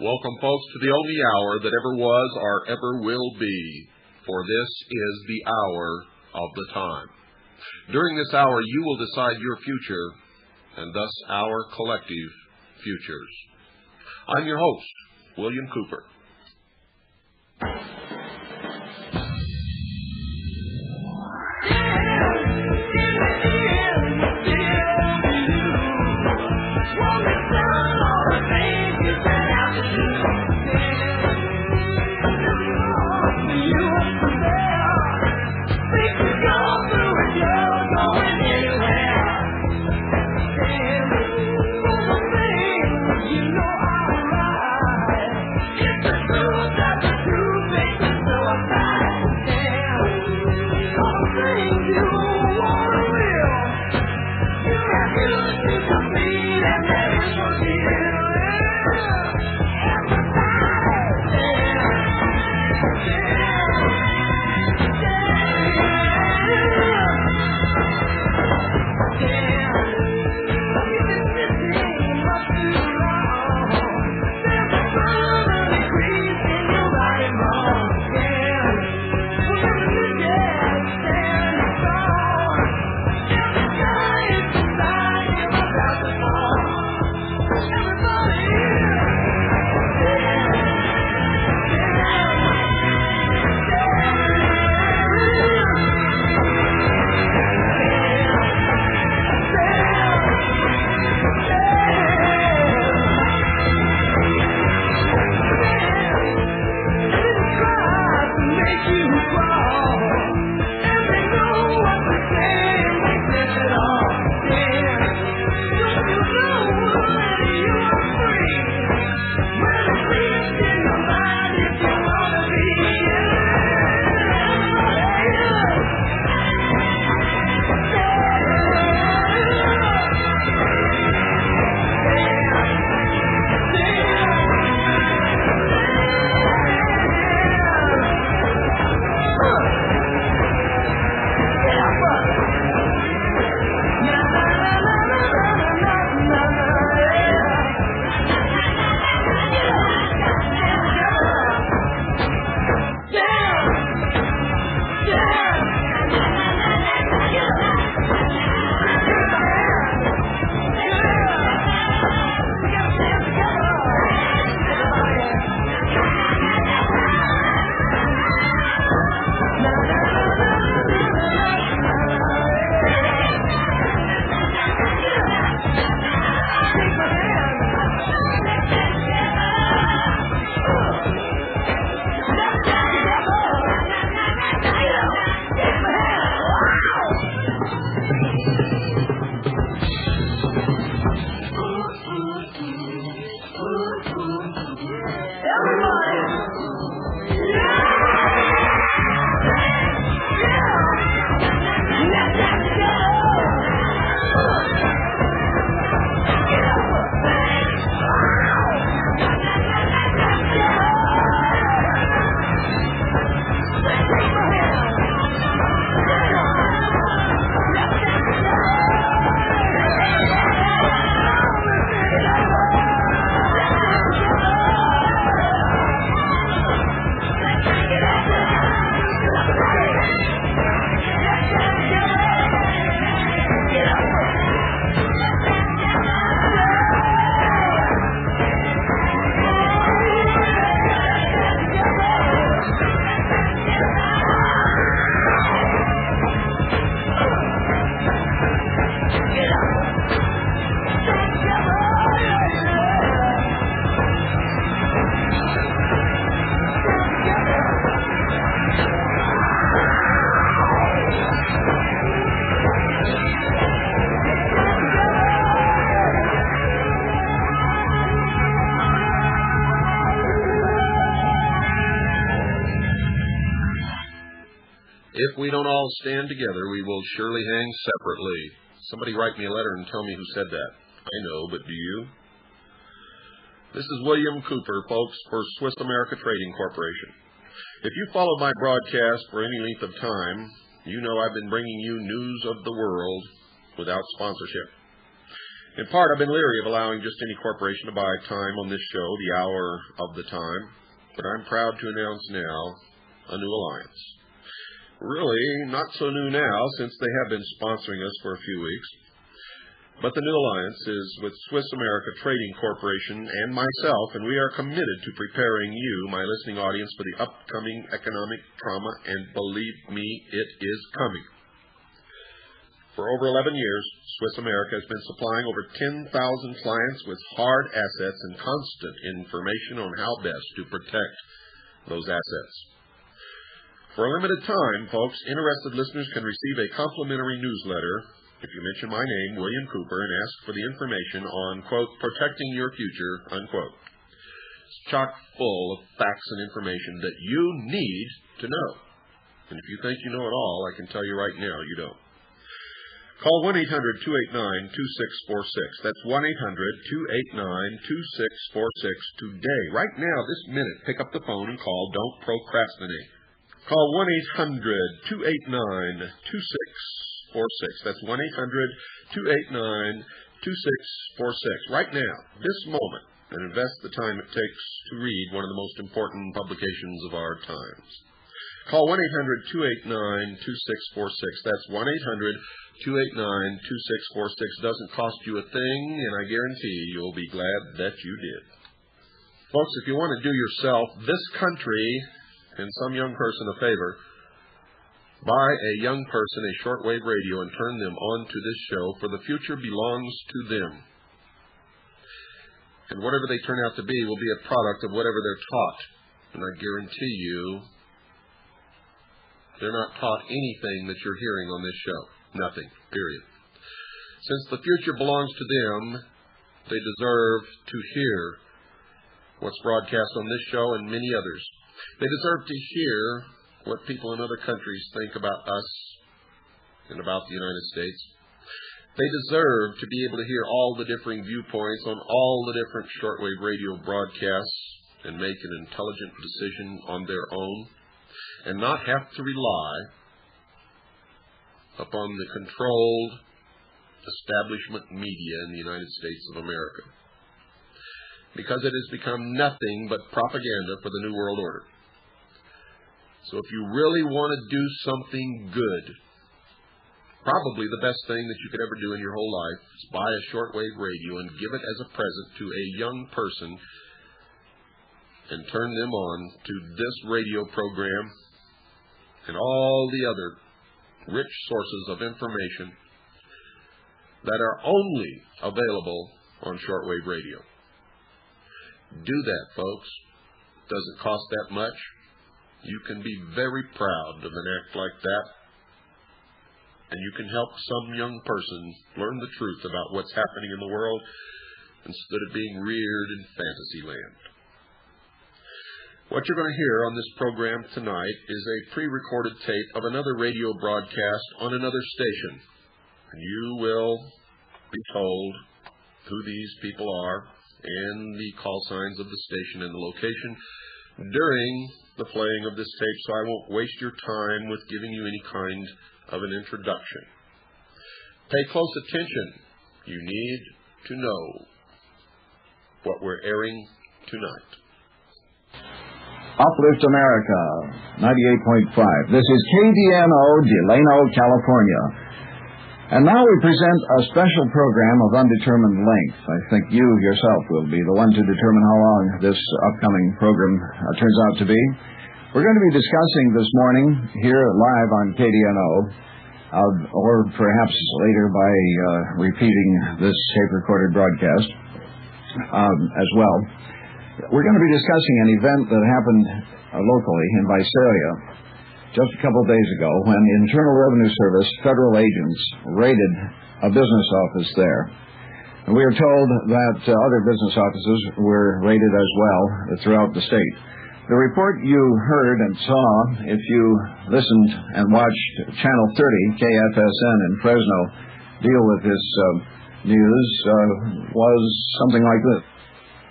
Welcome, folks, to the only hour that ever was or ever will be, for this is the hour of the time. During this hour, you will decide your future, and thus our collective futures. I'm your host, William Cooper. Yeah. If we don't all stand together, we will surely hang separately. Somebody write me a letter and tell me who said that. I know, but do you? This is William Cooper, folks, for Swiss America Trading Corporation. If you followed my broadcast for any length of time, you know I've been bringing you news of the world without sponsorship. In part, I've been leery of allowing just any corporation to buy time on this show, the hour of the time, but I'm proud to announce now a new alliance. Really, not so new now, since they have been sponsoring us for a few weeks. But the new alliance is with Swiss America Trading Corporation and myself, and we are committed to preparing you, my listening audience, for the upcoming economic trauma, and believe me, it is coming. For over 11 years, Swiss America has been supplying over 10,000 clients with hard assets and constant information on how best to protect those assets. For a limited time, folks, interested listeners can receive a complimentary newsletter if you mention my name, William Cooper, and ask for the information on, quote, protecting your future, unquote. It's chock full of facts and information that you need to know. And if you think you know it all, I can tell you right now, you don't. Call 1-800-289-2646. That's 1-800-289-2646 today. Right now, this minute, pick up the phone and call. Don't procrastinate. Call 1-800-289-2646. That's 1-800-289-2646. Right now, this moment, and invest the time it takes to read one of the most important publications of our times. Call 1-800-289-2646. That's 1-800-289-2646. Doesn't cost you a thing, and I guarantee you'll be glad that you did. Folks, if you want to do yourself, this country, and some young person a favor, buy a young person a shortwave radio and turn them on to this show, for the future belongs to them. And whatever they turn out to be will be a product of whatever they're taught. And I guarantee you, they're not taught anything that you're hearing on this show. Nothing, period. Since the future belongs to them, they deserve to hear what's broadcast on this show and many others. They deserve to hear what people in other countries think about us and about the United States. They deserve to be able to hear all the differing viewpoints on all the different shortwave radio broadcasts and make an intelligent decision on their own, and not have to rely upon the controlled establishment media in the United States of America, because it has become nothing but propaganda for the New World Order. So if you really want to do something good, probably the best thing that you could ever do in your whole life is buy a shortwave radio and give it as a present to a young person and turn them on to this radio program and all the other rich sources of information that are only available on shortwave radio. Do that, folks. It doesn't cost that much. You can be very proud of an act like that, and you can help some young person learn the truth about what's happening in the world instead of being reared in fantasy land. What you're going to hear on this program tonight is a pre-recorded tape of another radio broadcast on another station, and you will be told who these people are and the call signs of the station and the location during the playing of this tape, so I won't waste your time with giving you any kind of an introduction. Pay close attention. You need to know what we're airing tonight. Uplift America, 98.5. This is KDNO, Delano, California. And now we present a special program of undetermined length. I think you yourself will be the one to determine how long this upcoming program turns out to be. We're going to be discussing this morning here live on KDNO, or perhaps later by repeating this tape-recorded broadcast as well. We're going to be discussing an event that happened locally in Visalia just a couple of days ago, when the Internal Revenue Service federal agents raided a business office there. And we are told that other business offices were raided as well throughout the state. The report you heard and saw, if you listened and watched Channel 30, KFSN in Fresno, deal with this news, was something like this.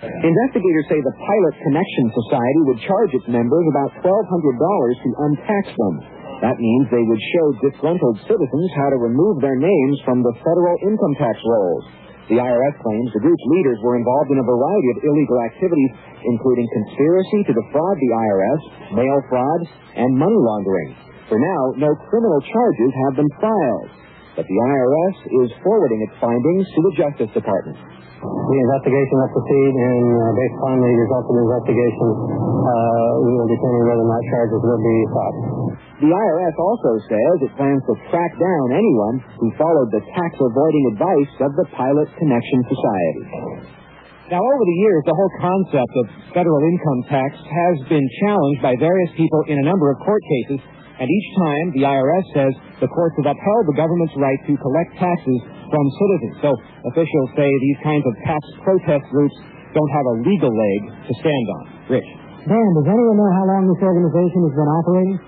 Investigators say the Pilot Connection Society would charge its members about $1,200 to untax them. That means they would show disgruntled citizens how to remove their names from the federal income tax rolls. The IRS claims the group's leaders were involved in a variety of illegal activities, including conspiracy to defraud the IRS, mail fraud, and money laundering. For now, no criminal charges have been filed, but the IRS is forwarding its findings to the Justice Department. The investigation will proceed, and based upon the results of the investigation, we will determine whether or not charges will be filed. The IRS also says it plans to track down anyone who followed the tax-avoiding advice of the Pilot Connection Society. Now, over the years, the whole concept of federal income tax has been challenged by various people in a number of court cases, and each time the IRS says the courts have upheld the government's right to collect taxes from citizens. So officials say these kinds of tax protest groups don't have a legal leg to stand on. Rich. Dan, does anyone know how long this organization has been operating?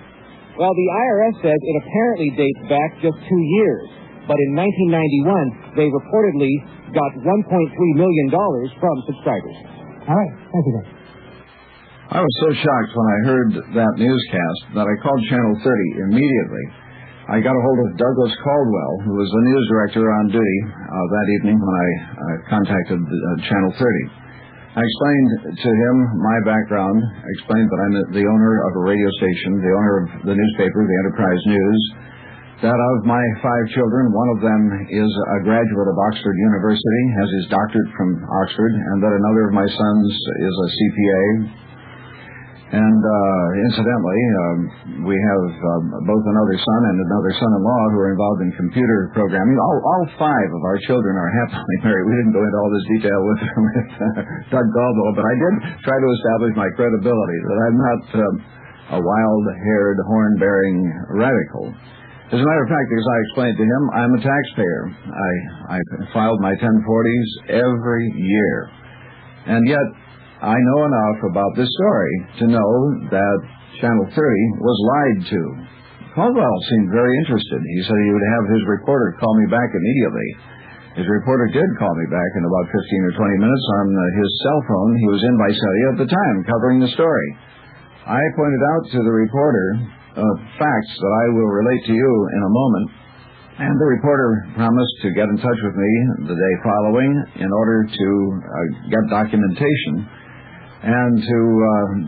Well, the IRS says it apparently dates back just 2 years. But in 1991, they reportedly got $1.3 million from subscribers. All right. Thank you, Dan. I was so shocked when I heard that newscast that I called Channel 30 immediately. I got a hold of Douglas Caldwell, who was the news director on duty that evening when I contacted Channel 30. I explained to him my background, explained that I'm the owner of a radio station, the owner of the newspaper, the Enterprise News, that of my 5 children, one of them is a graduate of Oxford University, has his doctorate from Oxford, and that another of my sons is a CPA. And incidentally, we have both another son and another son-in-law who are involved in computer programming. All 5 of our children are happily married. We didn't go into all this detail with Doug Caldwell, but I did try to establish my credibility, that I'm not a wild-haired, horn-bearing radical. As a matter of fact, as I explained to him, I'm a taxpayer. I filed my 1040s every year. And yet, I know enough about this story to know that Channel 30 was lied to. Caldwell seemed very interested. He said he would have his reporter call me back immediately. His reporter did call me back in about 15 or 20 minutes on his cell phone. He was in Visalia at the time, covering the story. I pointed out to the reporter facts that I will relate to you in a moment, and the reporter promised to get in touch with me the day following in order to get documentation and to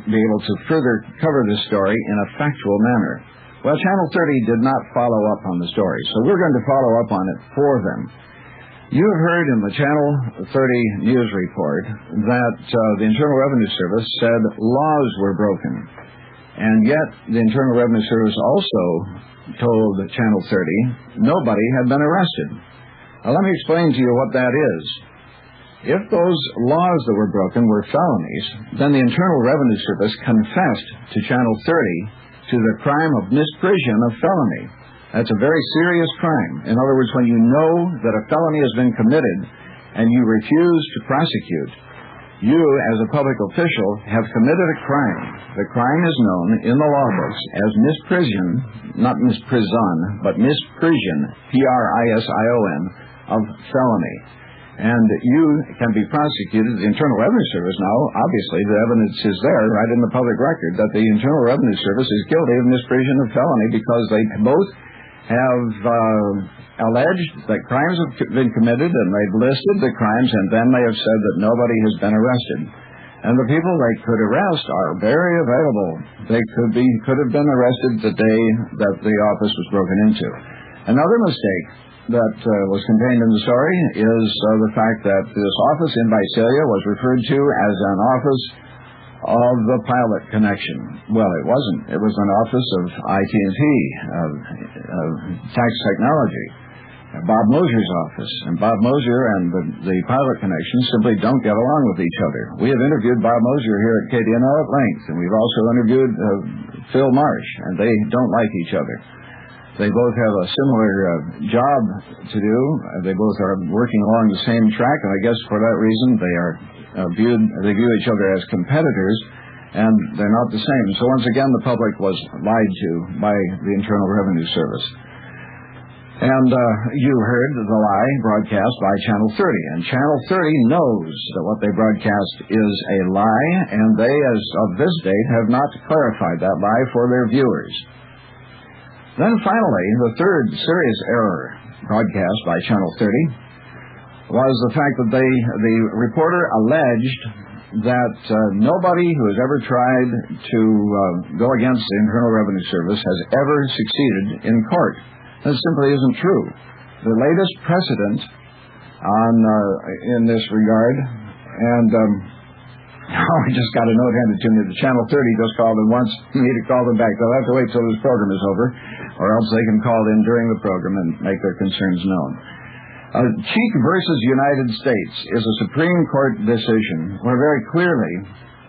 be able to further cover this story in a factual manner. Well, Channel 30 did not follow up on the story, so we're going to follow up on it for them. You heard in the Channel 30 news report that the Internal Revenue Service said laws were broken, and yet the Internal Revenue Service also told Channel 30 nobody had been arrested. Now, let me explain to you what that is. If those laws that were broken were felonies, then the Internal Revenue Service confessed to Channel 30 to the crime of misprision of felony. That's a very serious crime. In other words, when you know that a felony has been committed and you refuse to prosecute, you, as a public official, have committed a crime. The crime is known in the law books as misprision, not misprison, but misprision, P-R-I-S-I-O-N, of felony. And you can be prosecuted. The Internal Revenue Service now, obviously, the evidence is there, right in the public record, that the Internal Revenue Service is guilty of misprision of felony because they both have alleged that crimes have been committed, and they've listed the crimes, and then they have said that nobody has been arrested. And the people they could arrest are very available. They could have been arrested the day that the office was broken into. Another mistake that was contained in the story is the fact that this office in Visalia was referred to as an office of the Pilot Connection. Well, it wasn't. It was an office of IT&T, tax technology, Bob Mosier's office. And Bob Mosier and the Pilot Connection simply don't get along with each other. We have interviewed Bob Mosier here at KDNO at length, and we've also interviewed Phil Marsh, and they don't like each other. They both have a similar job to do. They both are working along the same track, and I guess for that reason they view each other as competitors. and they're not the same. So once again, the public was lied to by the Internal Revenue Service. And you heard the lie broadcast by Channel 30, and Channel 30 knows that what they broadcast is a lie, and they, as of this date, have not clarified that lie for their viewers. Then finally, the third serious error broadcast by Channel 30 was the fact that the reporter alleged that nobody who has ever tried to go against the Internal Revenue Service has ever succeeded in court. That simply isn't true. The latest precedent in this regard, and I just got a note handed to me that Channel 30 just called and wants me to call them back. They'll have to wait till this program is over, or else they can call in during the program and make their concerns known. Cheek versus United States is a Supreme Court decision where very clearly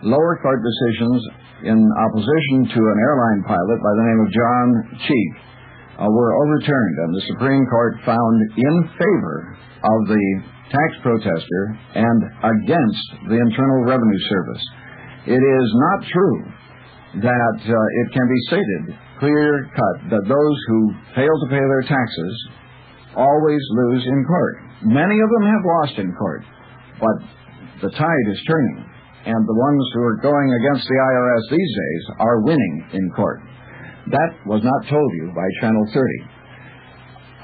lower court decisions in opposition to an airline pilot by the name of John Cheek were overturned, and the Supreme Court found in favor of the tax protester and against the Internal Revenue Service. It is not true that it can be stated clear-cut that those who fail to pay their taxes always lose in court. Many of them have lost in court, but the tide is turning, and the ones who are going against the IRS these days are winning in court. That was not told you by Channel 30.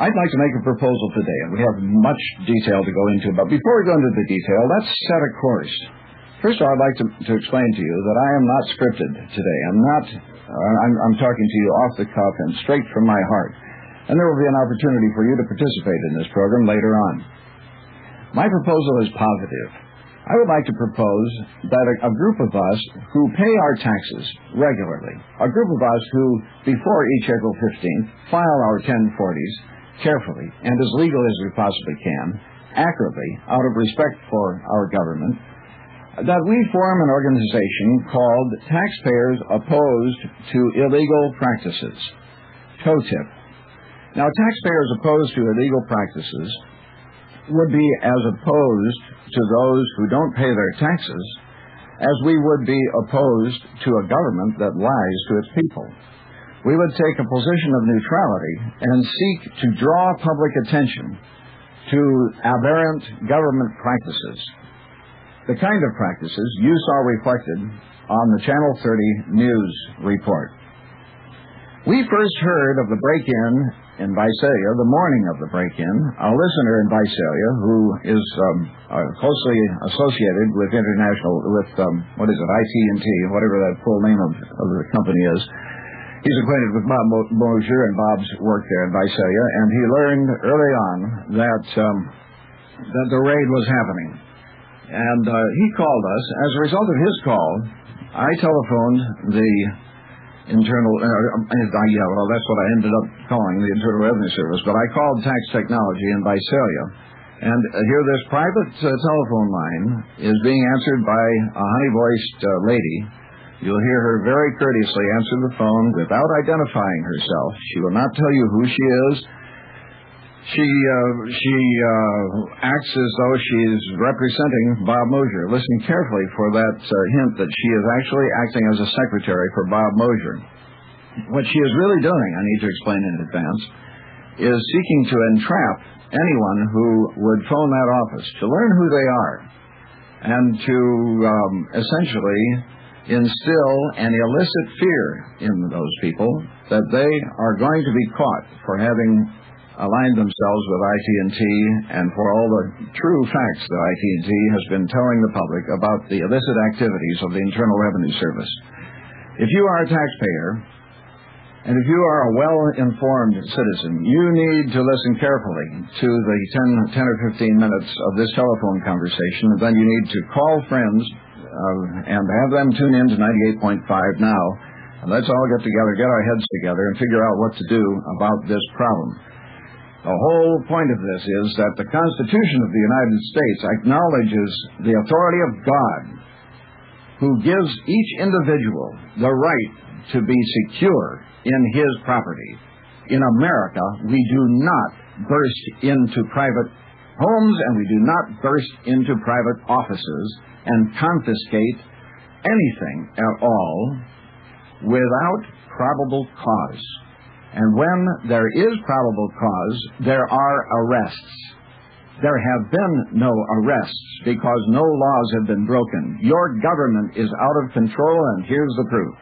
I'd like to make a proposal today, and we have much detail to go into, but before we go into the detail, let's set a course. First of all, I'd like to explain to you that I am not scripted today. I'm talking to you off the cuff and straight from my heart. And there will be an opportunity for you to participate in this program later on. My proposal is positive. I would like to propose that a group of us who pay our taxes regularly, a group of us who, before each April 15th, file our 1040s carefully and as legal as we possibly can, accurately, out of respect for our government, that we form an organization called Taxpayers Opposed to Illegal Practices, TOTIP. Now, taxpayers opposed to illegal practices would be as opposed to those who don't pay their taxes as we would be opposed to a government that lies to its people. We would take a position of neutrality and seek to draw public attention to aberrant government practices, the kind of practices you saw reflected on the Channel 30 news report. We first heard of the break-in in Visalia, the morning of the break-in. A listener in Visalia who is closely associated with IT&T, whatever that full name of the company is. He's acquainted with Bob Mosier and Bob's work there in Visalia, and he learned early on that the raid was happening. And he called us. As a result of his call, I telephoned the Internal, that's what I ended up calling the Internal Revenue Service, but I called Tax Technology in Visalia, and here this private telephone line is being answered by a honey-voiced lady. You'll hear her very courteously answer the phone without identifying herself. She will not tell you who she is. She acts as though she's representing Bob Mosier. Listen carefully for that hint that she is actually acting as a secretary for Bob Mosier. What she is really doing, I need to explain in advance, is seeking to entrap anyone who would phone that office to learn who they are and to essentially instill an illicit fear in those people that they are going to be caught for having aligned themselves with IT&T and for all the true facts that IT&T has been telling the public about the illicit activities of the Internal Revenue Service. If you are a taxpayer, and if you are a well-informed citizen, you need to listen carefully to the 10 or 15 minutes of this telephone conversation, and then you need to call friends and have them tune in to 98.5 now, and let's all get together, get our heads together, and figure out what to do about this problem. The whole point of this is that the Constitution of the United States acknowledges the authority of God, who gives each individual the right to be secure in his property. In America, we do not burst into private homes and we do not burst into private offices and confiscate anything at all without probable cause. And when there is probable cause, there are arrests. There have been no arrests because no laws have been broken. Your government is out of control, and here's the proof.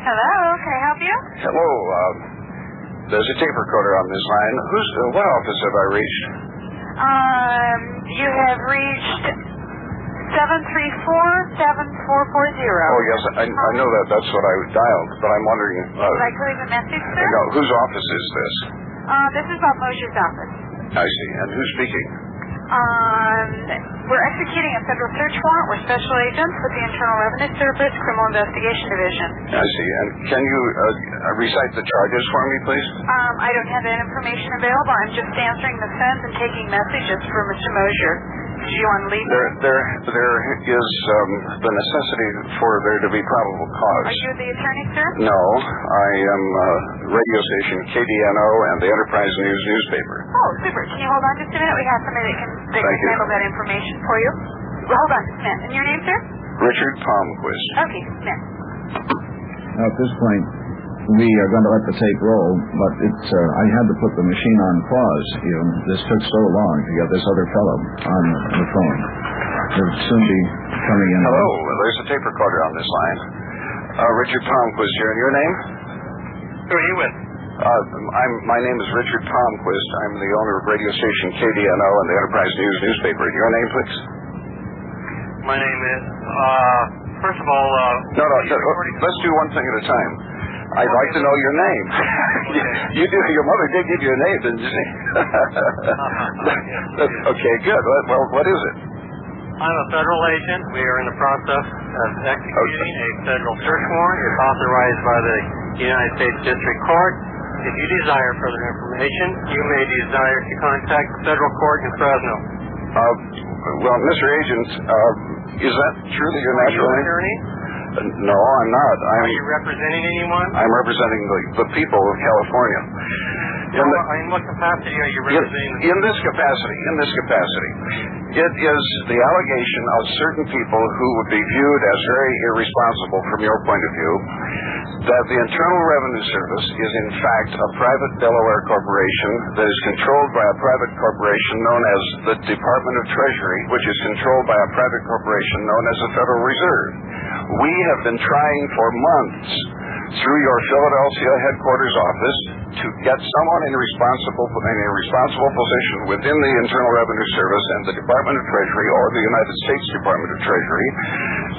Hello, can I help you? Hello, there's a tape recorder on this line. What office have I reached? You have reached 734-7440. Oh, yes, I know that. That's what I dialed, but I'm wondering... Would I leave a message, sir? No, whose office is this? This is Bob Mosher's office. I see. And who's speaking? We're executing a federal search warrant. We're special agents with the Internal Revenue Service Criminal Investigation Division. I see. And can you recite the charges for me, please? I don't have that information available. I'm just answering the phones and taking messages for Mr. Mosher. Do you want to leave? There is the necessity for there to be probable cause. Are you the attorney, sir? No, I am radio station KDNO and the Enterprise News newspaper. Oh, super. Can you hold on just a minute? We have somebody that can handle that information for you. Well, hold on just a minute. And your name, sir? Richard Palmquist. Okay, Smith. Now, at this point, we are going to let the tape roll, but I had to put the machine on pause. This took so long to get this other fellow on the phone. He'll soon be coming in. Hello, there's a tape recorder on this line. Richard Palmquist here, and your name? Who are you with? My name is Richard Palmquist. I'm the owner of radio station KDNO and the Enterprise News newspaper. Your name, please? My name is, first of all, No, let's do one thing at a time. I'd like to know your name. You do. Your mother did give you a name, didn't she? Okay, good. Well, what is it? I'm a federal agent. We are in the process of executing a federal search warrant. It's authorized by the United States District Court. If you desire further information, you may desire to contact the federal court in Fresno. Well, Mr. Agent, is that truly your natural name? Attorney? No, I'm not. Are you representing anyone? I'm representing the people of California. In what capacity are you representing? In this capacity, it is the allegation of certain people who would be viewed as very irresponsible from your point of view that the Internal Revenue Service is in fact a private Delaware corporation that is controlled by a private corporation known as the Department of Treasury, which is controlled by a private corporation known as the Federal Reserve. We have been trying for months through your Philadelphia headquarters office to get someone in a responsible position within the Internal Revenue Service and the Department of Treasury or the United States Department of Treasury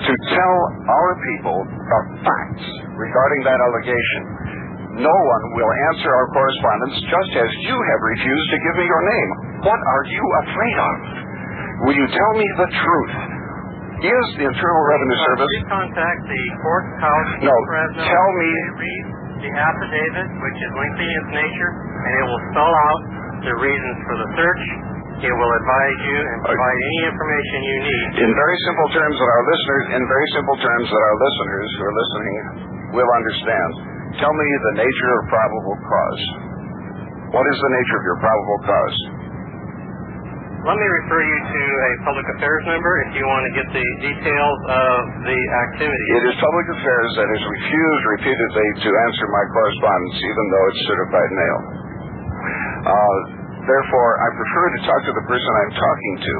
to tell our people the facts regarding that allegation. No one will answer our correspondence, just as you have refused to give me your name. What are you afraid of? Will you tell me the truth? Is the Internal Revenue Service... Please contact the courthouse in Fresno. Tell me... Read the affidavit, which is lengthy in its nature, and it will spell out the reasons for the search. It will advise you and provide any information you need. In very simple terms that our listeners who are listening will understand. Tell me the nature of probable cause. What is the nature of your probable cause? Let me refer you to a public affairs number if you want to get the details of the activity. It is public affairs that has refused repeatedly to answer my correspondence, even though it's certified mail. Therefore, I prefer to talk to the person I'm talking to.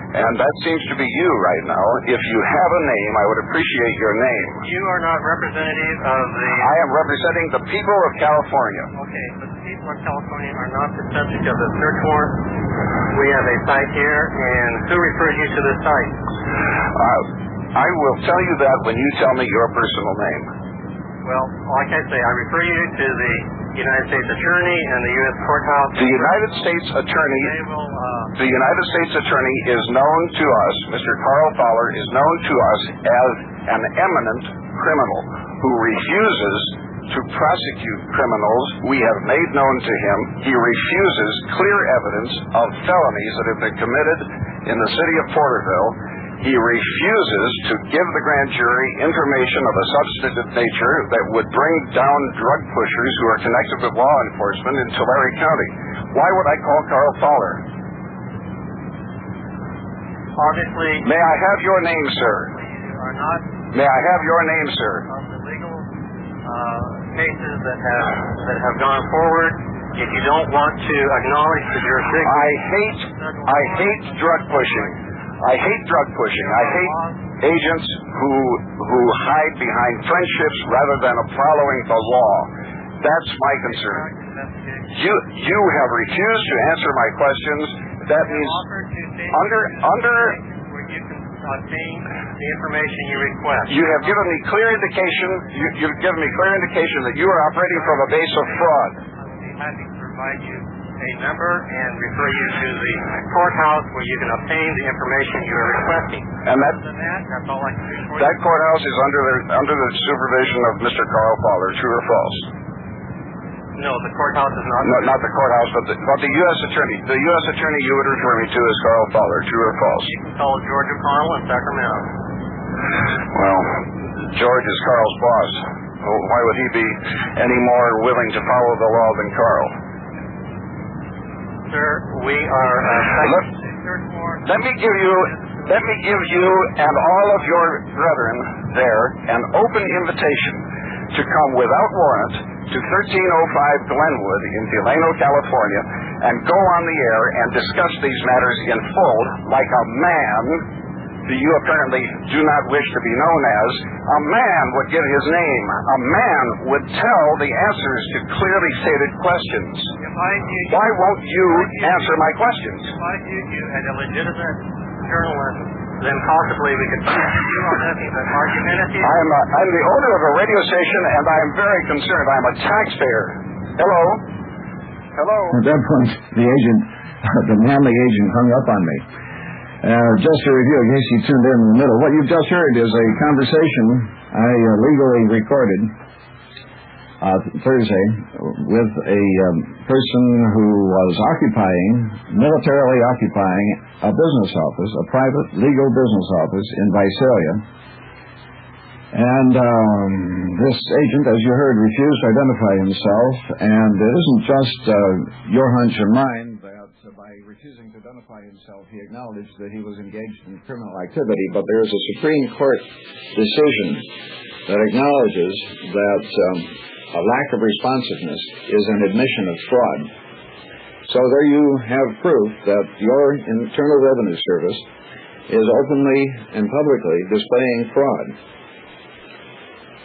And that seems to be you right now. If you have a name, I would appreciate your name. You are not representative of the... I am representing the people of California. Okay, but the people of California are not the subject of the search warrant. We have a site here, and who refers you to this site? I will tell you that when you tell me your personal name. Well, like I say, I refer you to the United States Attorney and the U.S. Courthouse. The United States Attorney... The United States Attorney is known to us, Mr. Carl Fowler is known to us as an eminent criminal who refuses to prosecute criminals we have made known to him. He refuses clear evidence of felonies that have been committed in the city of Porterville. He refuses to give the grand jury information of a substantive nature that would bring down drug pushers who are connected with law enforcement in Tulare County. Why would I call Carl Fowler? obviously... May I have your name, sir? We are not... May I have your name, sir? Of the legal cases that have gone forward, if you don't want to acknowledge the jurisdiction... I hate drug pushing. I hate drug pushing. I hate agents who hide behind friendships rather than following the law. That's my concern. You have refused to answer my questions. That means under where you can obtain the information you request. You have given me clear indication. You've given me clear indication that you are operating from a base of fraud. I will be happy to provide you a number and refer you to the courthouse where you can obtain the information you are requesting. And that's all I can do for you. That courthouse is under the supervision of Mr. Carl Fowler. True or false? No, the courthouse is not. No, not the courthouse, but the U.S. attorney. The U.S. attorney you would refer me to is Carl Fowler. True or false? You can call George O'Connell in Sacramento. Well, George is Carl's boss. Well, why would he be any more willing to follow the law than Carl? Sir, we are... Let me give you and all of your brethren there an open invitation to come without warrant to 1305 Glenwood in Delano, California, and go on the air and discuss these matters in full like a man that you apparently do not wish to be known as. A man would give his name. A man would tell the answers to clearly stated questions. Why won't you answer my questions? If I viewed you as a legitimate journalist, then possibly we could find you on nothing but argumentative. I'm the owner of a radio station, and I am very concerned. I'm a taxpayer. Hello? At that point, the manly agent hung up on me. Just to review, in case you tuned in the middle, what you've just heard is a conversation I legally recorded Thursday with a person who was militarily occupying a business office, a private legal business office in Visalia. And this agent, as you heard, refused to identify himself. And it isn't just your hunch or mine that by refusing to identify himself, he acknowledged that he was engaged in criminal activity. But there is a Supreme Court decision that acknowledges that a lack of responsiveness is an admission of fraud. So there you have proof that your Internal Revenue Service is openly and publicly displaying fraud.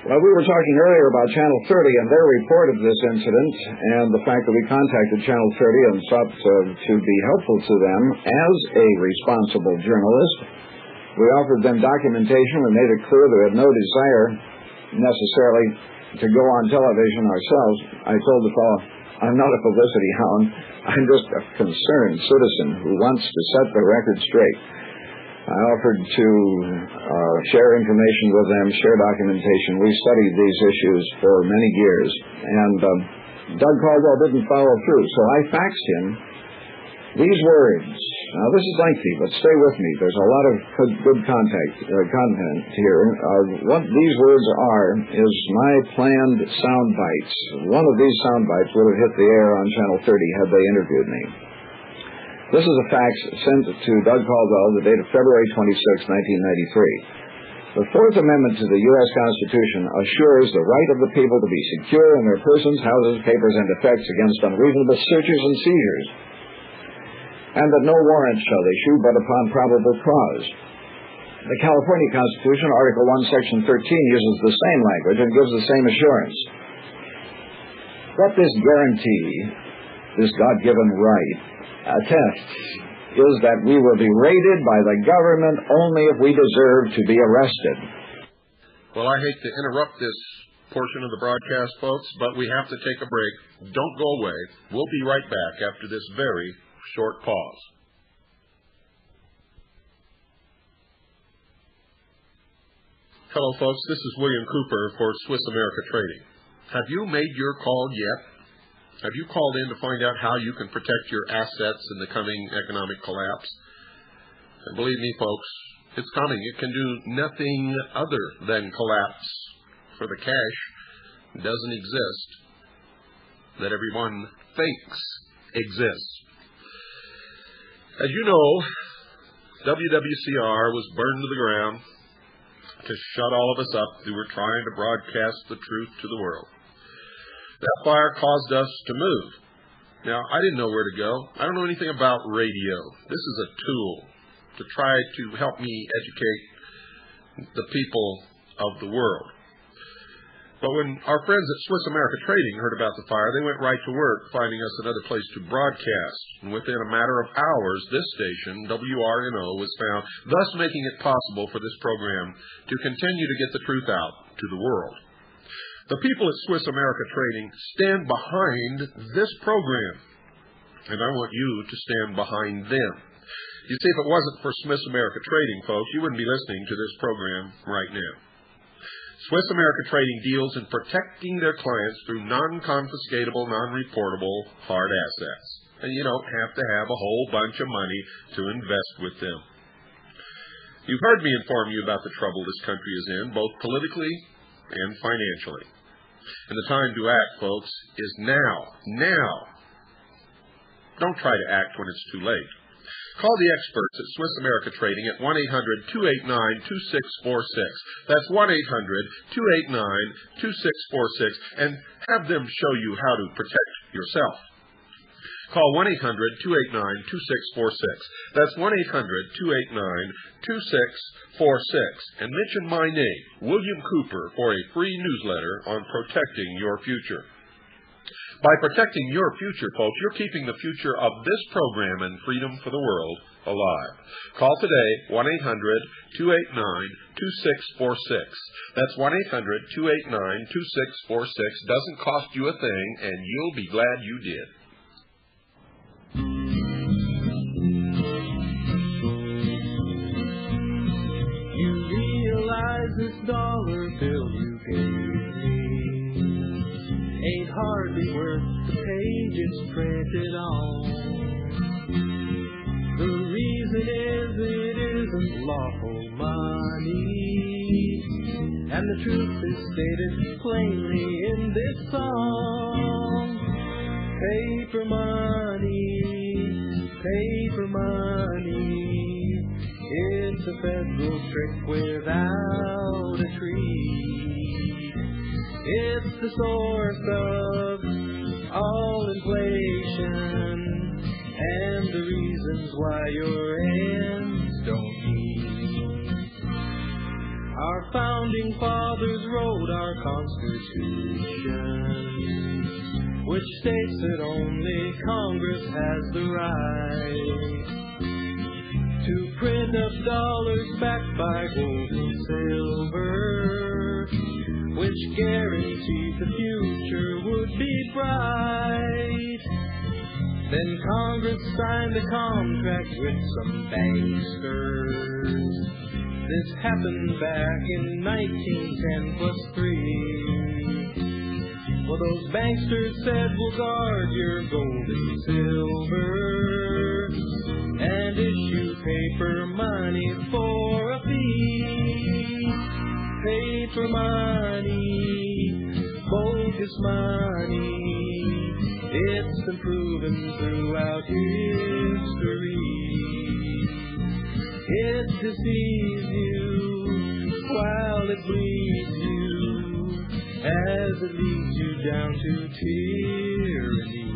Well, we were talking earlier about Channel 30 and their report of this incident and the fact that we contacted Channel 30 and sought to be helpful to them as a responsible journalist. We offered them documentation. We made it clear that we had no desire necessarily to go on television ourselves. I told the fellow, I'm not a publicity hound. I'm just a concerned citizen who wants to set the record straight. I offered to share information with them, share documentation. We studied these issues for many years. And Doug Caldwell didn't follow through, so I faxed him these words. Now, this is lengthy, but stay with me. There's a lot of good content here. What these words are is my planned sound bites. One of these sound bites would have hit the air on Channel 30 had they interviewed me. This is a fax sent to Doug Caldwell the date of February 26, 1993. The Fourth Amendment to the U.S. Constitution assures the right of the people to be secure in their persons, houses, papers, and effects against unreasonable searches and seizures, and that no warrant shall issue but upon probable cause. The California Constitution, Article 1, Section 13, uses the same language and gives the same assurance. What this guarantee, this God-given right, attests is that we will be raided by the government only if we deserve to be arrested. Well, I hate to interrupt this portion of the broadcast, folks, but we have to take a break. Don't go away. We'll be right back after this very short pause. Hello, folks. This is William Cooper for Swiss America Trading. Have you made your call yet? Have you called in to find out how you can protect your assets in the coming economic collapse? And believe me, folks, it's coming. It can do nothing other than collapse, for the cash doesn't exist that everyone thinks exists. As you know, WWCR was burned to the ground to shut all of us up who were trying to broadcast the truth to the world. That fire caused us to move. Now, I didn't know where to go. I don't know anything about radio. This is a tool to try to help me educate the people of the world. But when our friends at Swiss America Trading heard about the fire, they went right to work finding us another place to broadcast. And within a matter of hours, this station, WRNO, was found, thus making it possible for this program to continue to get the truth out to the world. The people at Swiss America Trading stand behind this program, and I want you to stand behind them. You see, if it wasn't for Swiss America Trading, folks, you wouldn't be listening to this program right now. Swiss America Trading deals in protecting their clients through non-confiscatable, non-reportable hard assets. And you don't have to have a whole bunch of money to invest with them. You've heard me inform you about the trouble this country is in, both politically and financially. And the time to act, folks, is now. Now. Don't try to act when it's too late. Call the experts at Swiss America Trading at 1-800-289-2646. That's 1-800-289-2646, and have them show you how to protect yourself. Call 1-800-289-2646. That's 1-800-289-2646, and mention my name, William Cooper, for a free newsletter on protecting your future. By protecting your future, folks, you're keeping the future of this program and freedom for the world alive. Call today, 1-800-289-2646. That's 1-800-289-2646. Doesn't cost you a thing, and you'll be glad you did. You realize this dollar bill you gave me ain't hardly worth the page it's printed on. The reason is it isn't lawful money, and the truth is stated plainly in this song. Paper money, paper money, it's a federal trick without a tree. It's the source of all inflation and the reasons why your ends don't meet. Our founding fathers wrote our Constitution, which states that only Congress has the right to print up dollars backed by gold and silver, which guaranteed the future would be bright. Then Congress signed a contract with some banksters. This happened back in 1910 plus 3. Well, those banksters said, we'll guard your gold and silver and issue paper money for a fee. Paper money, bogus money, it's been proven throughout history. It deceives you while it bleeds you, as it leads you down to tyranny.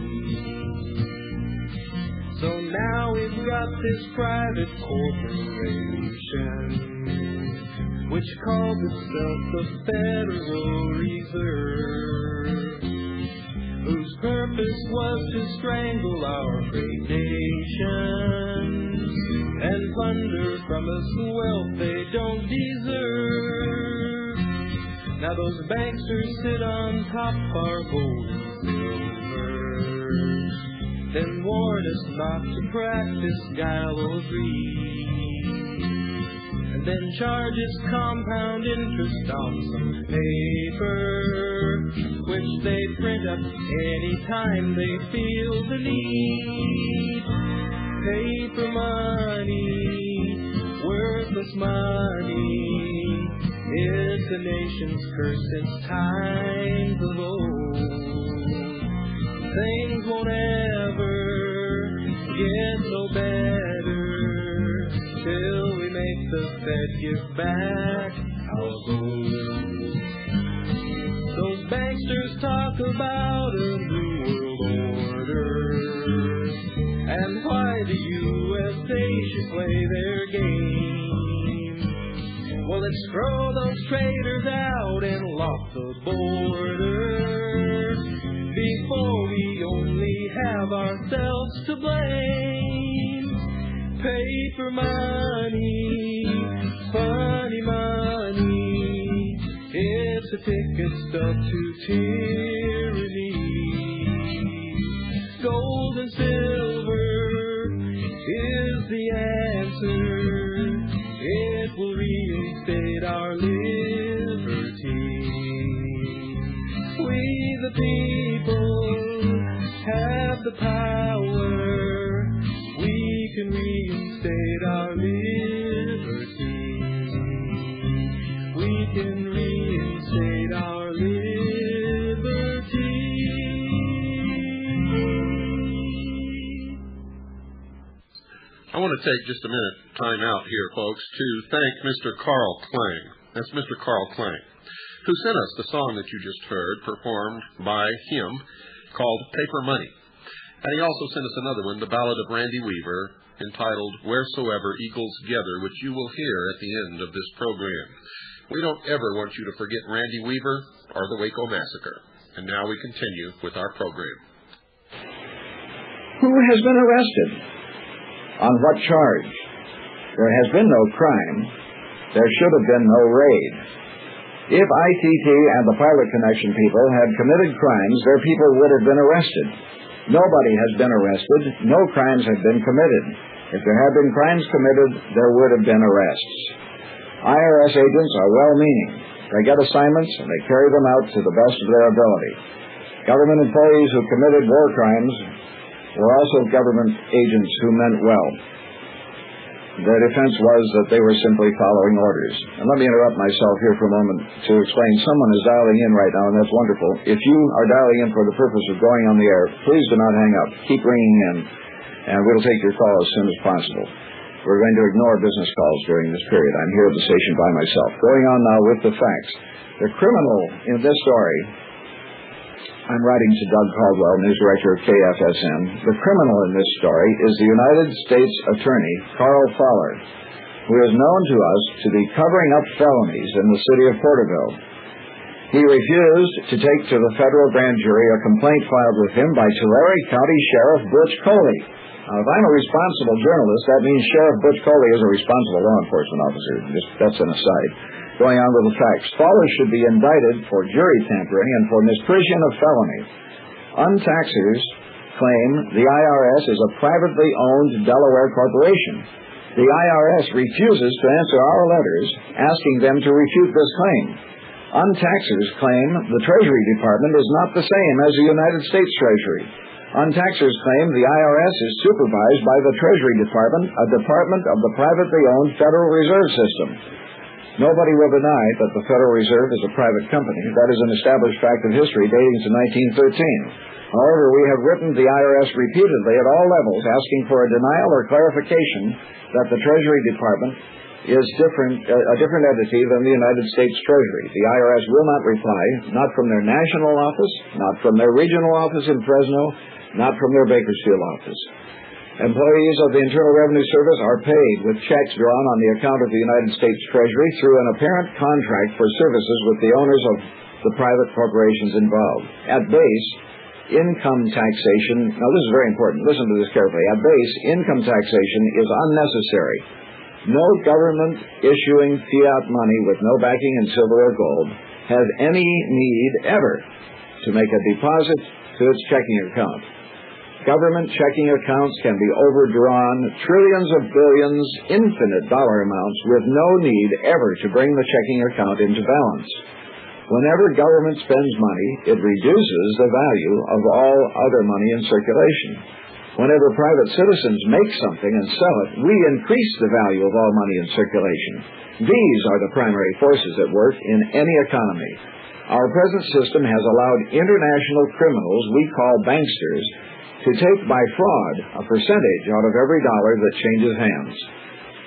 So now we've got this private corporation, which calls itself the Federal Reserve, whose purpose was to strangle our great nation and plunder from us wealth they don't deserve. Now those banksters sit on top our gold and silver, then warn us not to practice gallows greed, then charges compound interest on some paper, which they print up anytime they feel the need. Paper money, worthless money, it's a nation's curse since times of old. Things won't ever get no better till that give back our gold. Those banksters talk about a new world order, and why the USA should play their game. Well, let's throw those traitors out and lock the border before we only have ourselves to blame. Paper money, funny money, it's a ticket stub to tyranny. Gold and silver is the answer. It will reinstate our liberty. We the people have the power. We can reinstate our liberty. We can reinstate our liberty. I want to take just a minute time out here, folks, to thank Mr. Carl Klang. That's Mr. Carl Klang, who sent us the song that you just heard, performed by him, called Paper Money. And he also sent us another one, the Ballad of Randy Weaver, entitled Wheresoever Eagles Gather, which you will hear at the end of this program. We don't ever want you to forget Randy Weaver or the Waco Massacre. And now we continue with our program. Who has been arrested? On what charge? There has been no crime. There should have been no raid. If ITT and the Pilot Connection people had committed crimes, their people would have been arrested. Nobody has been arrested. No crimes have been committed. If there had been crimes committed, there would have been arrests. IRS agents are well-meaning. They get assignments and they carry them out to the best of their ability. Government employees who committed war crimes were also government agents who meant well. Their defense was that they were simply following orders. And let me interrupt myself here for a moment to explain. Someone is dialing in right now, and that's wonderful. If you are dialing in for the purpose of going on the air, please do not hang up. Keep ringing in, and we'll take your call as soon as possible. We're going to ignore business calls during this period. I'm here at the station by myself. Going on now with the facts. The criminal in this story, I'm writing to Doug Caldwell, news director of KFSN. The criminal in this story is the United States Attorney, Carl Fowler, who is known to us to be covering up felonies in the city of Porterville. He refused to take to the federal grand jury a complaint filed with him by Tulare County Sheriff Butch Coley. Now, if I'm a responsible journalist, that means Sheriff Butch Coley is a responsible law enforcement officer. That's an aside. Going on with the facts. Fowler should be indicted for jury tampering and for misprision of felony. Untaxers claim the IRS is a privately owned Delaware corporation. The IRS refuses to answer our letters asking them to refute this claim. Untaxers claim the Treasury Department is not the same as the United States Treasury. Untaxers claim the IRS is supervised by the Treasury Department, a department of the privately owned Federal Reserve System. Nobody will deny that the Federal Reserve is a private company. That is an established fact of history dating to 1913. However, we have written the IRS repeatedly at all levels asking for a denial or clarification that the Treasury Department is a different entity than the United States Treasury. The IRS will not reply, not from their national office, not from their regional office in Fresno, not from their Bakersfield office. Employees of the Internal Revenue Service are paid with checks drawn on the account of the United States Treasury through an apparent contract for services with the owners of the private corporations involved. At base, income taxation, now this is very important, listen to this carefully. At base, income taxation is unnecessary. No government issuing fiat money with no backing in silver or gold has any need ever to make a deposit to its checking account. Government checking accounts can be overdrawn trillions of billions, infinite dollar amounts, with no need ever to bring the checking account into balance. Whenever government spends money, it reduces the value of all other money in circulation. Whenever private citizens make something and sell it, we increase the value of all money in circulation. These are the primary forces at work in any economy. Our present system has allowed international criminals we call banksters to take by fraud a percentage out of every dollar that changes hands.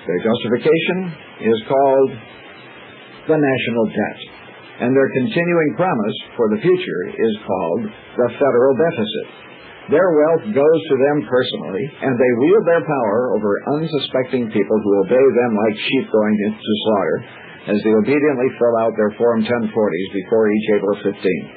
Their justification is called the national debt, and their continuing promise for the future is called the federal deficit. Their wealth goes to them personally, and they wield their power over unsuspecting people who obey them like sheep going into slaughter, as they obediently fill out their Form 1040s before each April 15th.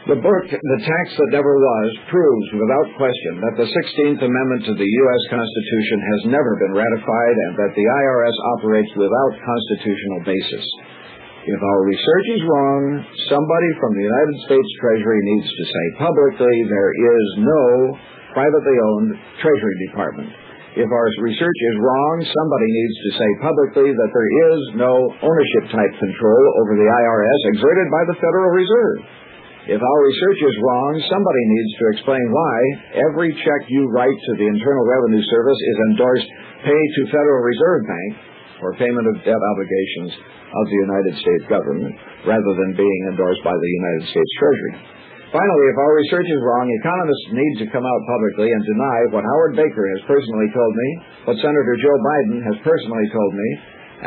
The book, The Tax That Never Was, proves without question that the 16th Amendment to the U.S. Constitution has never been ratified and that the IRS operates without constitutional basis. If our research is wrong, somebody from the United States Treasury needs to say publicly there is no privately owned Treasury Department. If our research is wrong, somebody needs to say publicly that there is no ownership-type control over the IRS exerted by the Federal Reserve. If our research is wrong, somebody needs to explain why every check you write to the Internal Revenue Service is endorsed pay to Federal Reserve Bank for payment of debt obligations of the United States government, rather than being endorsed by the United States Treasury. Finally, if our research is wrong, economists need to come out publicly and deny what Howard Baker has personally told me, what Senator Joe Biden has personally told me,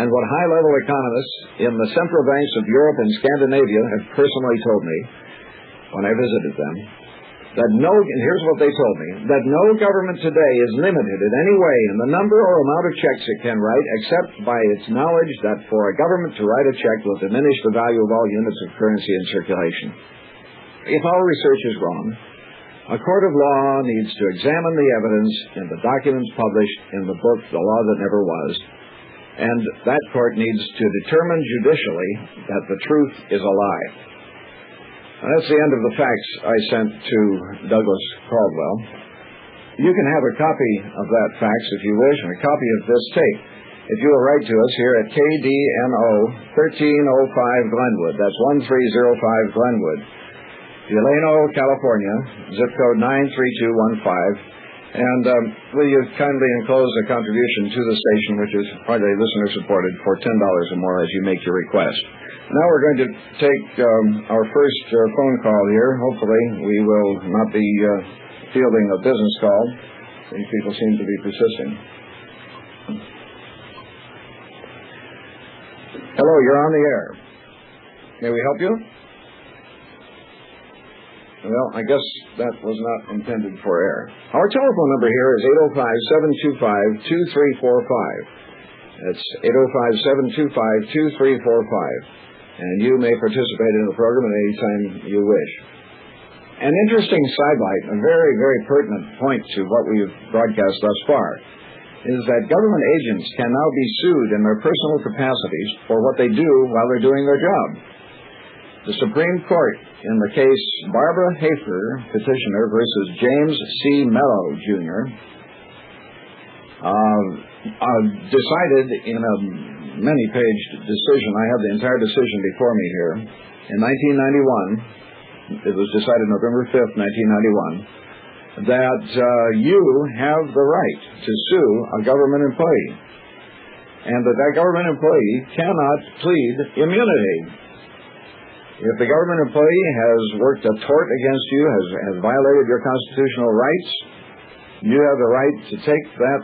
and what high-level economists in the central banks of Europe and Scandinavia have personally told me when I visited them, that and here's what they told me, that no government today is limited in any way in the number or amount of checks it can write, except by its knowledge that for a government to write a check will diminish the value of all units of currency in circulation. If our research is wrong, a court of law needs to examine the evidence in the documents published in the book, The Law That Never Was, and that court needs to determine judicially that the truth is a lie. That's the end of the facts I sent to Douglas Caldwell. You can have a copy of that fax if you wish, and a copy of this tape if you will write to us here at KDNO 1305 Glenwood. That's 1305 Glenwood, Delano, California, zip code 93215. And will you kindly enclose a contribution to the station, which is partly listener-supported, for $10 or more as you make your request. Now we're going to take our first phone call here. Hopefully we will not be fielding a business call. These people seem to be persisting. Hello, you're on the air. May we help you? Well, I guess that was not intended for air. Our telephone number here is 805-725-2345. That's 805-725-2345. And you may participate in the program at any time you wish. An interesting sidelight, a very, very pertinent point to what we've broadcast thus far, is that government agents can now be sued in their personal capacities for what they do while they're doing their job. The Supreme Court, in the case Barbara Hafer, petitioner, versus James C. Mello, Jr., decided in a many-page decision. I have the entire decision before me here. In 1991, it was decided November 5th, 1991, that you have the right to sue a government employee, and that government employee cannot plead immunity. If the government employee has worked a tort against you, has violated your constitutional rights, you have the right to take that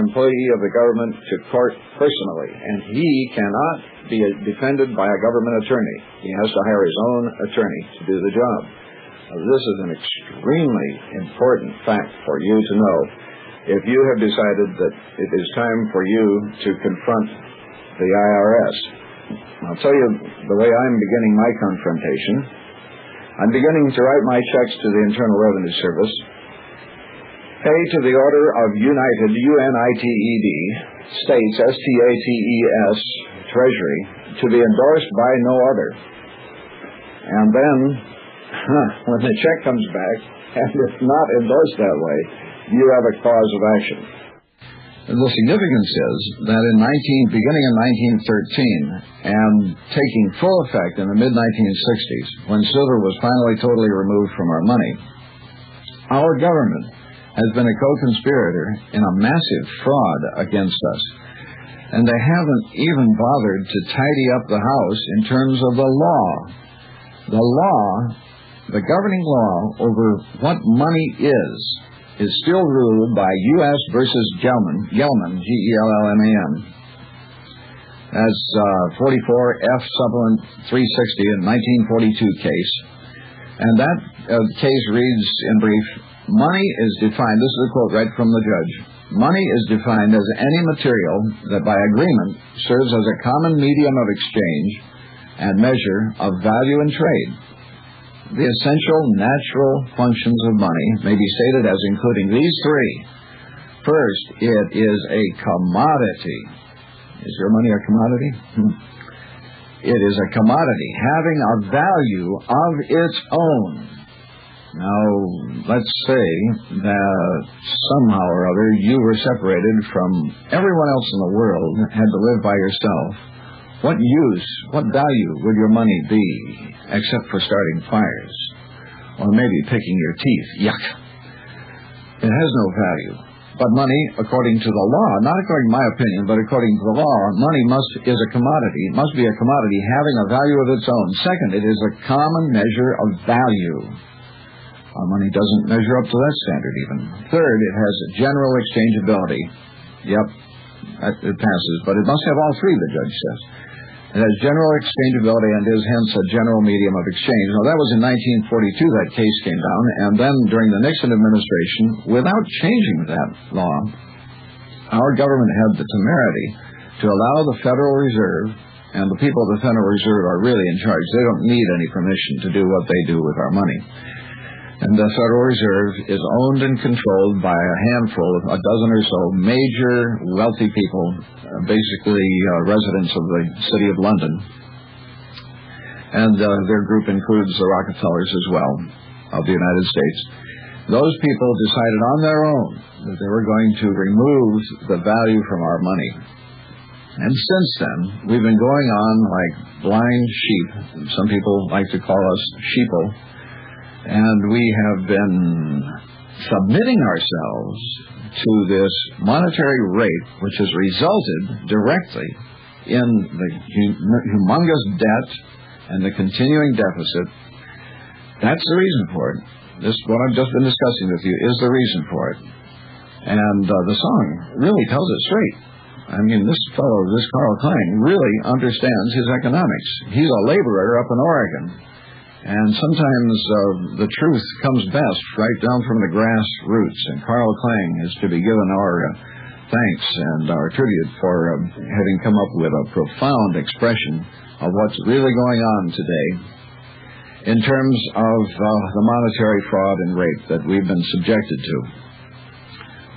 employee of the government to court personally, and he cannot be defended by a government attorney. He has to hire his own attorney to do the job. This is an extremely important fact for you to know if you have decided that it is time for you to confront the IRS. I'll tell you the way I'm beginning my confrontation. I'm beginning to write my checks to the Internal Revenue Service, pay to the order of United, UNITED, States, STATES, Treasury, to be endorsed by no other. And then, when the check comes back, and it's not endorsed that way, you have a cause of action. The significance is that beginning in 1913 and taking full effect in the mid-1960s, when silver was finally totally removed from our money, our government has been a co-conspirator in a massive fraud against us. And they haven't even bothered to tidy up the house in terms of the law. The law, the governing law over what money is is still ruled by U.S. versus Gelman, G-E-L-L-M-A-N. That's 44 F Supplement 360 in 1942 case. And that case reads in brief, money is defined, this is a quote right from the judge, money is defined as any material that by agreement serves as a common medium of exchange and measure of value in trade. The essential natural functions of money may be stated as including these three. First, it is a commodity. Is your money a commodity? It is a commodity having a value of its own. Now, let's say that somehow or other you were separated from everyone else in the world, had to live by yourself. What use, what value would your money be, except for starting fires? Or maybe picking your teeth. Yuck. It has no value. But money, according to the law, not according to my opinion, but according to the law, money is a commodity. It must be a commodity having a value of its own. Second, it is a common measure of value. Our money doesn't measure up to that standard even. Third, it has a general exchangeability. Yep, it passes, but it must have all three, the judge says. It has general exchangeability and is hence a general medium of exchange. Now, that was in 1942 that case came down, and then during the Nixon administration, without changing that law, our government had the temerity to allow the Federal Reserve, and the people of the Federal Reserve are really in charge. They don't need any permission to do what they do with our money. And the Federal Reserve is owned and controlled by a handful, a dozen or so, major wealthy people, basically residents of the city of London. And their group includes the Rockefellers as well, of the United States. Those people decided on their own that they were going to remove the value from our money. And since then, we've been going on like blind sheep. Some people like to call us sheeple. And we have been submitting ourselves to this monetary rate, which has resulted directly in the humongous debt and the continuing deficit. That's the reason for it. This, what I've just been discussing with you, is the reason for it. And the song really tells it straight. I mean, this fellow, this Carl Klein, really understands his economics. He's a laborer up in Oregon. And sometimes the truth comes best right down from the grassroots. And Carl Klang is to be given our thanks and our tribute for having come up with a profound expression of what's really going on today in terms of the monetary fraud and rape that we've been subjected to.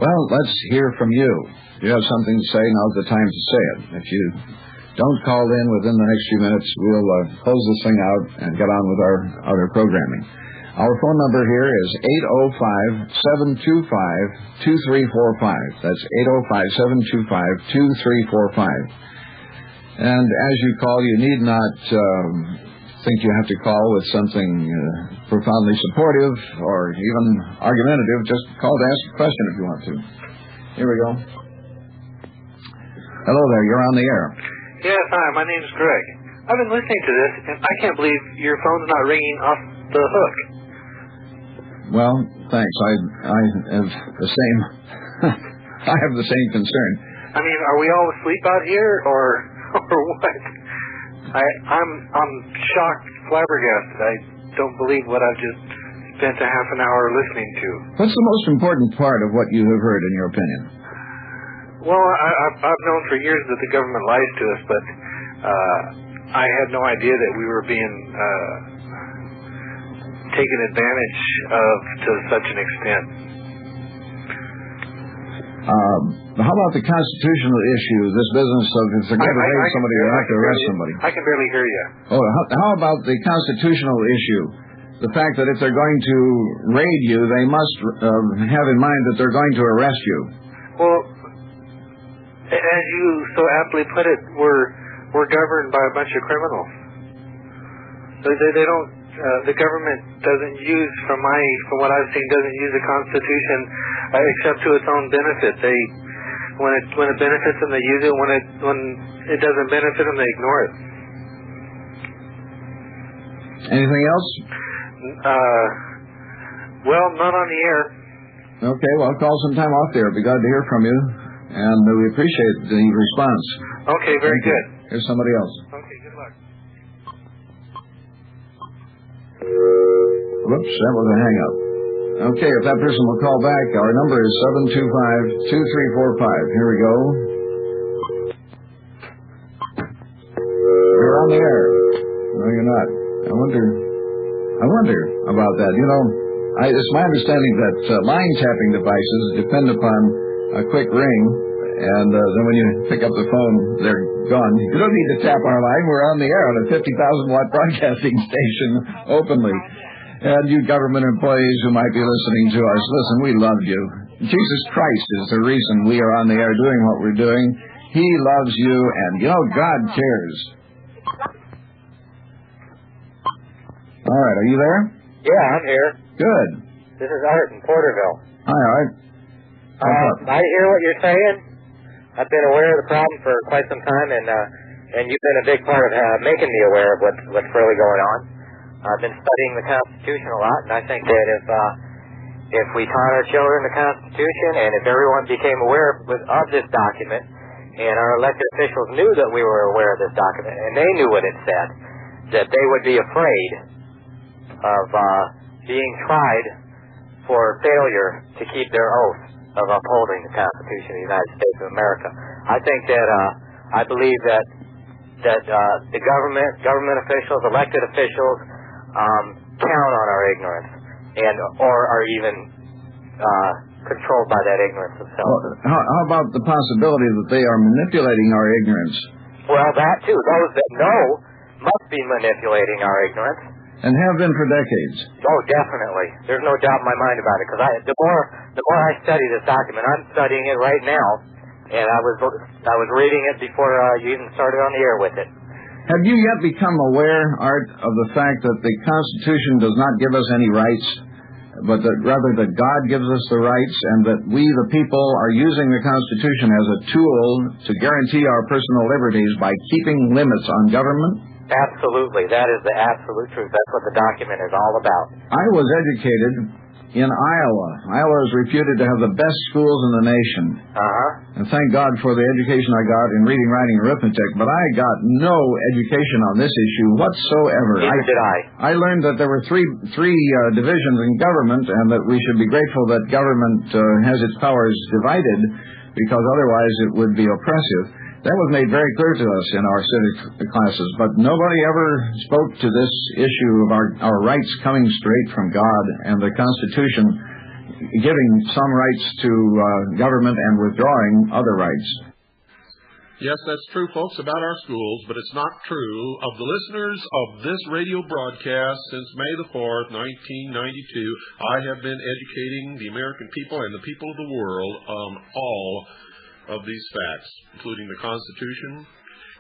Well, let's hear from you. If you have something to say, now's the time to say it. If you don't call in within the next few minutes, we'll close this thing out and get on with our other programming. Our phone number here is 805-725-2345. That's 805-725-2345. And as you call, you need not think you have to call with something profoundly supportive or even argumentative. Just call to ask a question if you want to. Here we go. Hello there, you're on the air. Yes, hi, my name's Greg. I've been listening to this, and I can't believe your phone's not ringing off the hook. Well, thanks. I have the same I have the same concern. I mean, are we all asleep out here, or what? I'm shocked, flabbergasted. I don't believe what I've just spent a half an hour listening to. What's the most important part of what you have heard, in your opinion? Well, I've known for years that the government lies to us, but I had no idea that we were being taken advantage of to such an extent. How about the constitutional issue, this business of if they're going to raid somebody, they have to arrest somebody? I can barely hear you. Oh, how about the constitutional issue? The fact that if they're going to raid you, they must have in mind that they're going to arrest you. Well, as you so aptly put it, we're governed by a bunch of criminals. They don't. The government doesn't use, from what I've seen, doesn't use the Constitution except to its own benefit. When it benefits them, they use it. When it doesn't benefit them, they ignore it. Anything else? Well, not on the air. Okay, well, call sometime off there. Be glad to hear from you, and we appreciate the response. Okay, very good. Here's somebody else. Okay, good luck. Whoops, that was a hang-up. Okay, if that person will call back, our number is 725-2345. Here we go. You're on the air. No, you're not. I wonder about that. You know, it's my understanding that line tapping devices depend upon a quick ring, and then when you pick up the phone, they're gone. You don't need to tap our line. We're on the air on a 50,000-watt broadcasting station openly. And you government employees who might be listening to us, listen, we love you. Jesus Christ is the reason we are on the air doing what we're doing. He loves you, and, you know, God cares. All right, are you there? Yeah, I'm here. Good. This is Art in Porterville. Hi, Art. I hear what you're saying. I've been aware of the problem for quite some time, and you've been a big part of making me aware of what's really going on. I've been studying the Constitution a lot, and I think that if we taught our children the Constitution, and if everyone became aware of this document, and our elected officials knew that we were aware of this document, and they knew what it said, that they would be afraid of being tried for failure to keep their oath of upholding the Constitution of the United States of America. I think that I believe that the government officials, elected officials, count on our ignorance, or are even controlled by that ignorance themselves. Well, how about the possibility that they are manipulating our ignorance? Well, that too. Those that know must be manipulating our ignorance. And have been for decades. Oh, definitely. There's no doubt in my mind about it. Because the more I study this document, I'm studying it right now, and I was reading it before you even started on the air with it. Have you yet become aware, Art, of the fact that the Constitution does not give us any rights, but that rather that God gives us the rights, and that we, the people, are using the Constitution as a tool to guarantee our personal liberties by keeping limits on government? Absolutely. That is the absolute truth. That's what the document is all about. I was educated in Iowa. Iowa is reputed to have the best schools in the nation. And thank God for the education I got in reading, writing, and arithmetic, but I got no education on this issue whatsoever. Neither did I. I learned that there were three divisions in government, and that we should be grateful that government has its powers divided, because otherwise it would be oppressive. That was made very clear to us in our civic classes, but nobody ever spoke to this issue of our rights coming straight from God, and the Constitution giving some rights to government and withdrawing other rights. Yes, that's true, folks, about our schools, but it's not true of the listeners of this radio broadcast since May the 4th, 1992. I have been educating the American people and the people of the world on all of these facts, including the Constitution,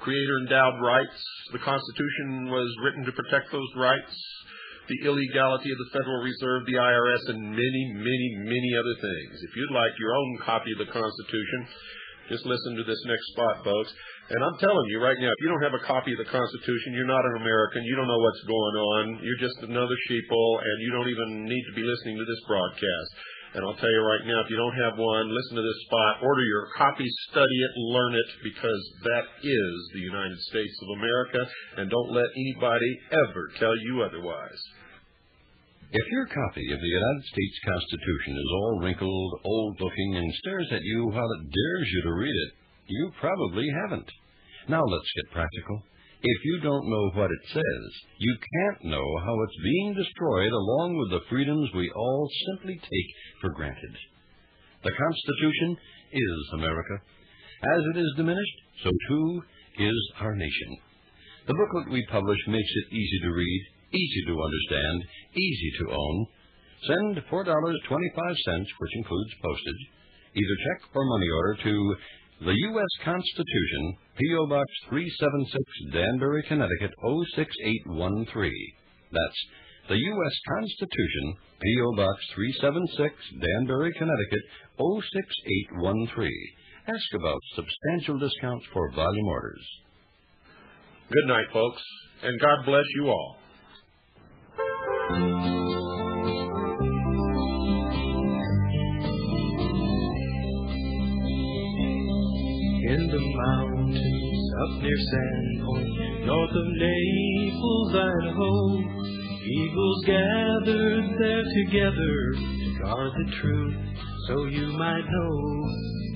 Creator-endowed rights. The Constitution was written to protect those rights, the illegality of the Federal Reserve, the IRS, and many, many, many other things. If you'd like your own copy of the Constitution, just listen to this next spot, folks. And I'm telling you right now, if you don't have a copy of the Constitution, you're not an American, you don't know what's going on, you're just another sheeple, and you don't even need to be listening to this broadcast. And I'll tell you right now, if you don't have one, listen to this spot, order your copy, study it, learn it, because that is the United States of America, and don't let anybody ever tell you otherwise. If your copy of the United States Constitution is all wrinkled, old-looking, and stares at you while it dares you to read it, you probably haven't. Now let's get practical. If you don't know what it says, you can't know how it's being destroyed along with the freedoms we all simply take for granted. The Constitution is America. As it is diminished, so too is our nation. The booklet we publish makes it easy to read, easy to understand, easy to own. Send $4.25, which includes postage, either check or money order to the U.S. Constitution, P.O. Box 376, Danbury, Connecticut, 06813. That's the U.S. Constitution, P.O. Box 376, Danbury, Connecticut, 06813. Ask about substantial discounts for volume orders. Good night, folks, and God bless you all. in the mountains up near Sandpoint, north of Naples, Idaho. Eagles gathered there together to guard the truth, so you might know.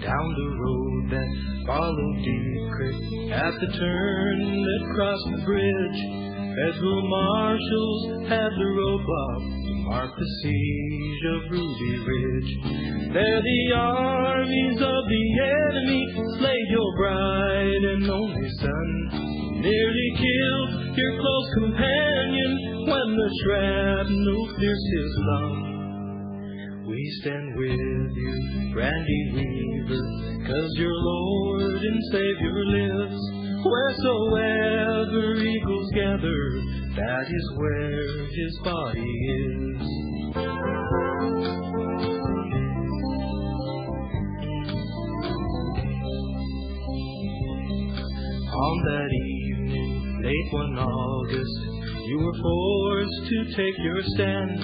Down the road that followed Deep Creek, at the turn that crossed the bridge, federal marshals had the roadblock to mark the siege of Ruby Ridge. There the armies of the enemy slayed your bright and only son, nearly killed your close companion when the shrapnel pierced his lung. We stand with you, Randy Weaver, 'cause your Lord and Savior lives. Wheresoever eagles gather, that is where his body is. On that evening, late one August, you were forced to take your stand.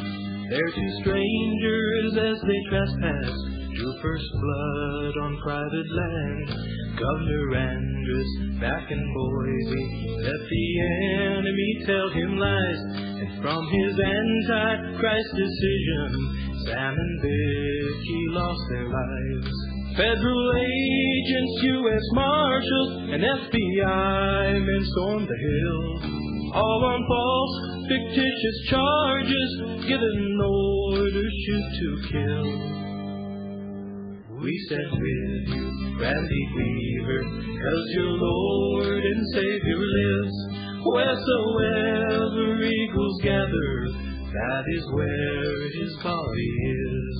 There two strangers as they trespassed drew first blood on private land. Governor Andrus back in Boise let the enemy tell him lies, and from his anti-Christ decision, Sam and Vicky lost their lives. Federal agents, U.S. Marshals, and FBI men stormed the hill, all on false, fictitious charges, given orders shoot to kill. We stand with you, Randy Weaver, 'cause your Lord and Savior lives. Wheresoever eagles gather, that is where his body is.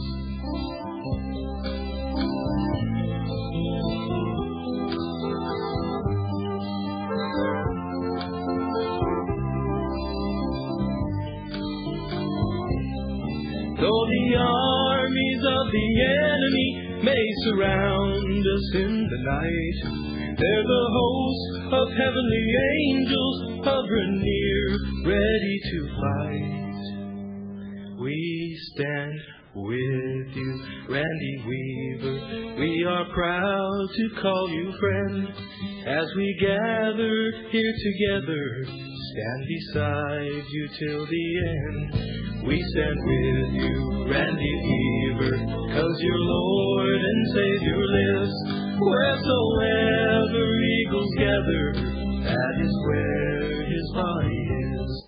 Though the armies of the enemy may surround us in the night, they're the host of heavenly angels hovering near, ready to fight. We stand with you, Randy Weaver. We are proud to call you friend. As we gather here together, stand beside you till the end. We stand with you, Randy Weaver, 'cause your Lord and Savior lives. Wheresoever eagles gather, that is where his body is.